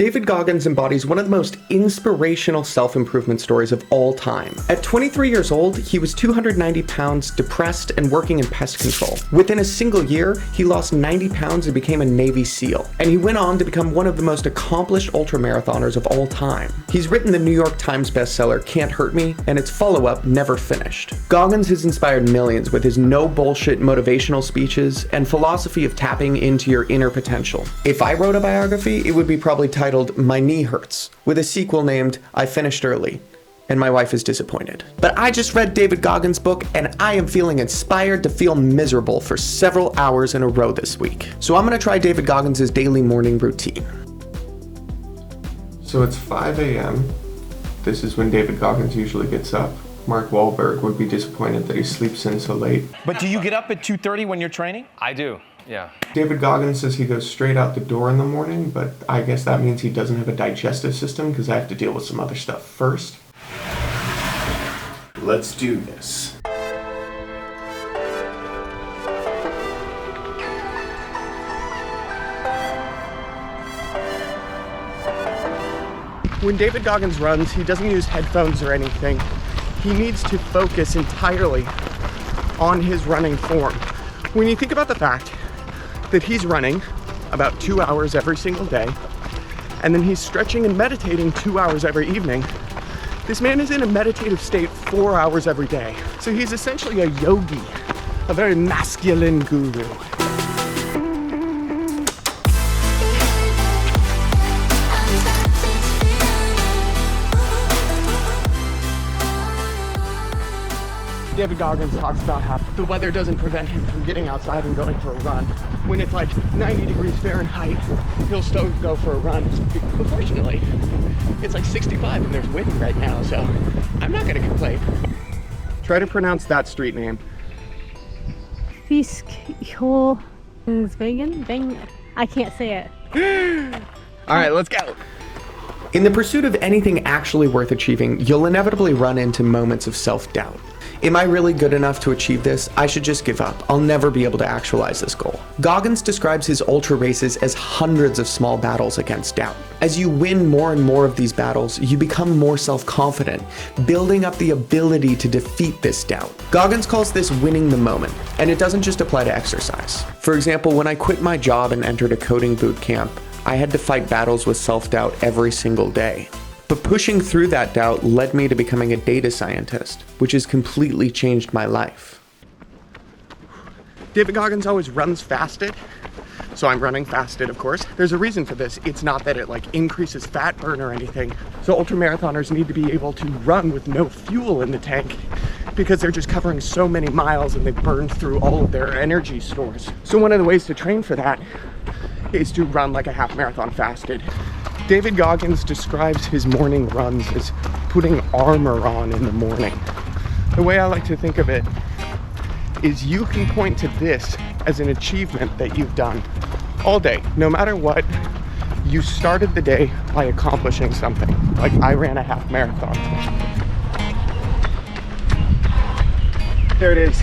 David Goggins embodies one of the most inspirational self-improvement stories of all time. At 23 years old, he was 290 pounds, depressed, and working in pest control. Within a single year, he lost 90 pounds and became a Navy SEAL. And he went on to become one of the most accomplished ultramarathoners of all time. He's written the New York Times bestseller Can't Hurt Me, and its follow-up Never Finished. Goggins has inspired millions with his no-bullshit motivational speeches and philosophy of tapping into your inner potential. If I wrote a biography, it would be probably titled My Knee Hurts, with a sequel named I Finished Early, and my wife is disappointed. But I just read David Goggins' book, and I am feeling inspired to feel miserable for several hours in a row this week. So I'm gonna try David Goggins' daily morning routine. So it's 5 a.m. This is when David Goggins usually gets up. Mark Wahlberg would be disappointed that he sleeps in so late. But do you get up at 2:30 when you're training? I do, yeah. David Goggins says he goes straight out the door in the morning, but I guess that means he doesn't have a digestive system because I have to deal with some other stuff first. Let's do this. When David Goggins runs, he doesn't use headphones or anything. He needs to focus entirely on his running form. When you think about the fact that he's running about 2 hours every single day, and then he's stretching and meditating 2 hours every evening, this man is in a meditative state 4 hours every day. So he's essentially a yogi, a very masculine guru. David Goggins talks about how the weather doesn't prevent him from getting outside and going for a run. When it's like 90 degrees Fahrenheit, he'll still go for a run. But fortunately, it's like 65 and there's wind right now, so I'm not gonna complain. Try to pronounce that street name. Philosphy. I can't say it. All right, let's go. In the pursuit of anything actually worth achieving, you'll inevitably run into moments of self-doubt. Am I really good enough to achieve this? I should just give up. I'll never be able to actualize this goal. Goggins describes his ultra races as hundreds of small battles against doubt. As you win more and more of these battles, you become more self-confident, building up the ability to defeat this doubt. Goggins calls this winning the moment, and it doesn't just apply to exercise. For example, when I quit my job and entered a coding boot camp, I had to fight battles with self-doubt every single day. But pushing through that doubt led me to becoming a data scientist, which has completely changed my life. David Goggins always runs fasted, so I'm running fasted, of course. There's a reason for this. It's not that it increases fat burn or anything. So ultramarathoners need to be able to run with no fuel in the tank because they're just covering so many miles and they've burned through all of their energy stores. So one of the ways to train for that is to run like a half marathon fasted. David Goggins describes his morning runs as putting armor on in the morning. The way I like to think of it is you can point to this as an achievement that you've done all day. No matter what, you started the day by accomplishing something. Like I ran a half marathon. There it is.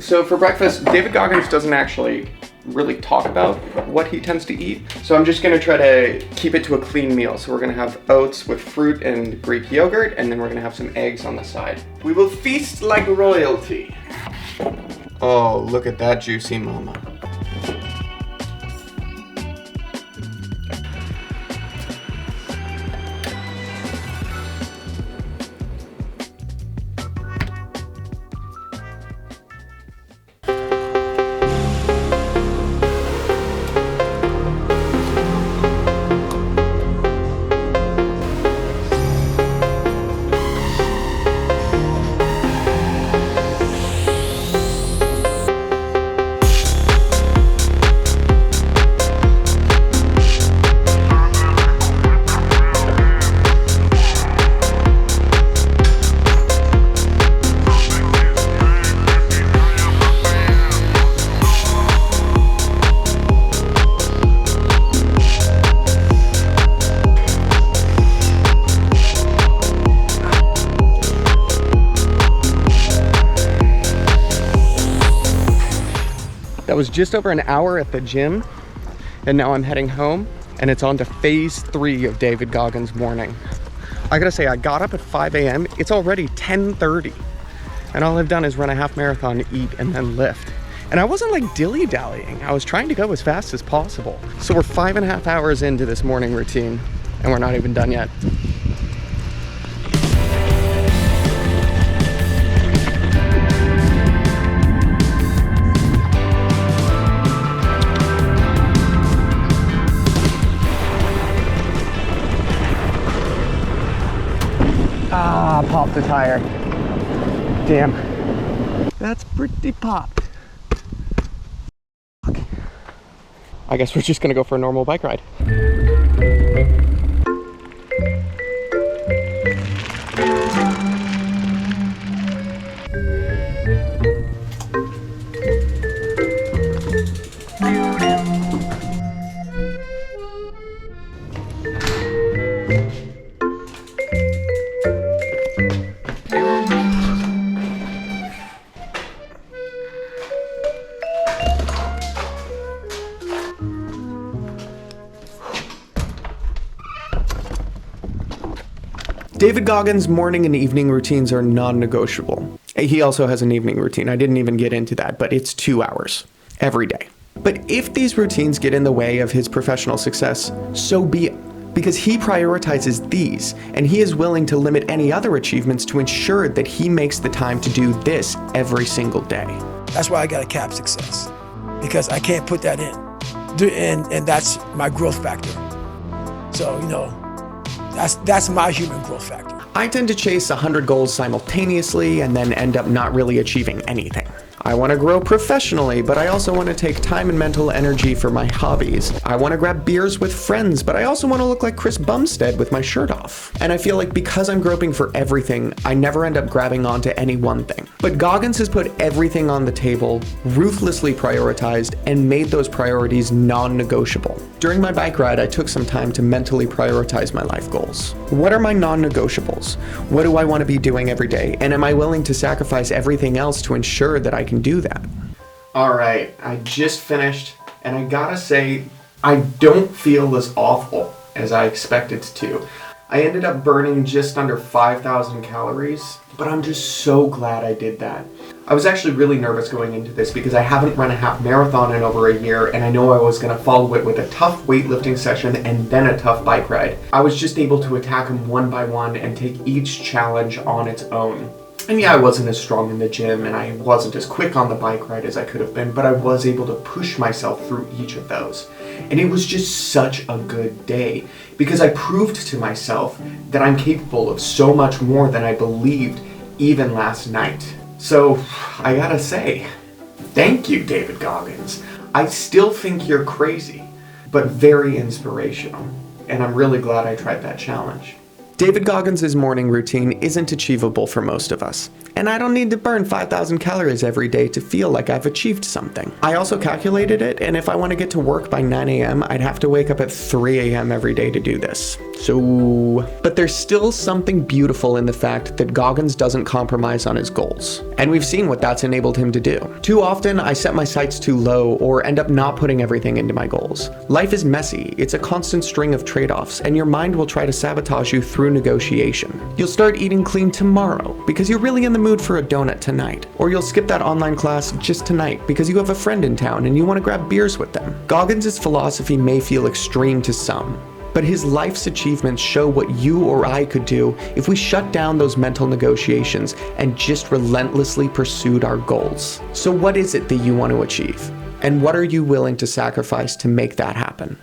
So for breakfast, David Goggins doesn't actually really talk about what he tends to eat. So I'm just gonna try to keep it to a clean meal. So we're gonna have oats with fruit and Greek yogurt, and then we're gonna have some eggs on the side. We will feast like royalty. Oh, look at that juicy mama. That was just over an hour at the gym, and now I'm heading home, and it's on to phase 3 of David Goggins' morning. I gotta say, I got up at 5 a.m. It's already 10:30, and all I've done is run a half marathon, eat, and then lift. And I wasn't like dilly-dallying. I was trying to go as fast as possible. So we're 5.5 hours into this morning routine, and we're not even done yet. Ah, popped the tire. Damn. That's pretty popped. Okay. I guess we're just gonna go for a normal bike ride. David Goggins' morning and evening routines are non-negotiable. He also has an evening routine. I didn't even get into that, but it's 2 hours every day. But if these routines get in the way of his professional success, so be it. Because he prioritizes these, and he is willing to limit any other achievements to ensure that he makes the time to do this every single day. That's why I got to cap success, because I can't put that in. And that's my growth factor. So, you know, that's my human growth factor. I tend to chase 100 goals simultaneously and then end up not really achieving anything. I want to grow professionally, but I also want to take time and mental energy for my hobbies. I want to grab beers with friends, but I also want to look like Chris Bumstead with my shirt off. And I feel like because I'm groping for everything, I never end up grabbing onto any one thing. But Goggins has put everything on the table, ruthlessly prioritized, and made those priorities non-negotiable. During my bike ride, I took some time to mentally prioritize my life goals. What are my non-negotiables? What do I want to be doing every day? And am I willing to sacrifice everything else to ensure that I can do that? All right, I just finished, and I gotta say, I don't feel as awful as I expected to. I ended up burning just under 5,000 calories, but I'm just so glad I did that. I was actually really nervous going into this because I haven't run a half marathon in over a year, and I know I was gonna follow it with a tough weightlifting session and then a tough bike ride. I was just able to attack them one by one and take each challenge on its own. And yeah, I wasn't as strong in the gym, and I wasn't as quick on the bike ride as I could have been, but I was able to push myself through each of those. And it was just such a good day, because I proved to myself that I'm capable of so much more than I believed even last night. So, I gotta say, thank you, David Goggins. I still think you're crazy, but very inspirational. And I'm really glad I tried that challenge. David Goggins' morning routine isn't achievable for most of us, and I don't need to burn 5,000 calories every day to feel like I've achieved something. I also calculated it, and if I want to get to work by 9 a.m., I'd have to wake up at 3 a.m. every day to do this. But there's still something beautiful in the fact that Goggins doesn't compromise on his goals, and we've seen what that's enabled him to do. Too often, I set my sights too low or end up not putting everything into my goals. Life is messy, it's a constant string of trade-offs, and your mind will try to sabotage you through negotiation. You'll start eating clean tomorrow because you're really in the mood for a donut tonight, or you'll skip that online class just tonight because you have a friend in town and you want to grab beers with them. Goggins' philosophy may feel extreme to some, but his life's achievements show what you or I could do if we shut down those mental negotiations and just relentlessly pursued our goals. So what is it that you want to achieve? And what are you willing to sacrifice to make that happen?